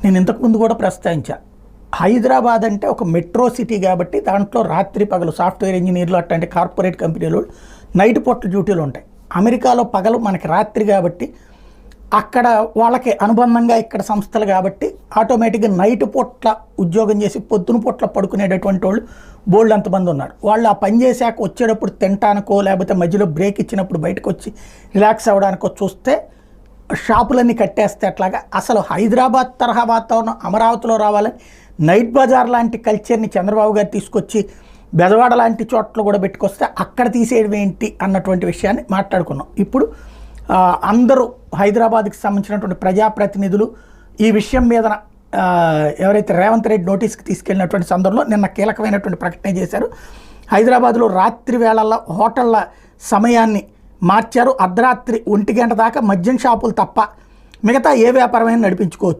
నేను ఇంతకుముందు కూడా ప్రస్తావించా. హైదరాబాద్ అంటే ఒక మెట్రో సిటీ కాబట్టి దాంట్లో రాత్రి పగలు సాఫ్ట్వేర్ ఇంజనీర్లు అట్లాంటి కార్పొరేట్ కంపెనీలు నైట్ పూట డ్యూటీలు ఉంటాయి. అమెరికాలో పగలు మనకి రాత్రి కాబట్టి అక్కడ వాళ్ళకి అనుబంధంగా ఇక్కడ సంస్థలు కాబట్టి ఆటోమేటిక్గా నైట్ పూట్ల ఉద్యోగం చేసి పొద్దున పూట్ల పడుకునేటటువంటి వాళ్ళు బోల్డ్ అంతమంది ఉన్నారు. వాళ్ళు ఆ పని చేశాక వచ్చేటప్పుడు తినటానికో లేకపోతే మధ్యలో బ్రేక్ ఇచ్చినప్పుడు బయటకు వచ్చి రిలాక్స్ అవ్వడానికో చూస్తే షాపులన్నీ కట్టేస్తే అట్లాగా అసలు హైదరాబాద్ తరహా వాతావరణం అమరావతిలో రావాలని నైట్ బజార్ లాంటి కల్చర్ని చంద్రబాబు గారు తీసుకొచ్చి బెజవాడ లాంటి చోట్ల కూడా పెట్టుకొస్తే అక్కడ తీసేయడం ఏంటి అన్నటువంటి విషయాన్ని మాట్లాడుకున్నాం. ఇప్పుడు అందరూ హైదరాబాద్కి సంబంధించినటువంటి ప్రజాప్రతినిధులు ఈ విషయం మీద ఎవరైతే రేవంత్ రెడ్డి నోటీస్కి తీసుకెళ్ళినటువంటి సందర్భంలో నిన్న కీలకమైనటువంటి ప్రకటన చేశారు. హైదరాబాద్లో రాత్రి వేళల్లో హోటళ్ల సమయాన్ని మార్చారు. అర్ధరాత్రి 1 గంట దాకా మద్యం షాపులు తప్ప మిగతా ఏ వ్యాపారమైనా నడిపించుకోవచ్చు.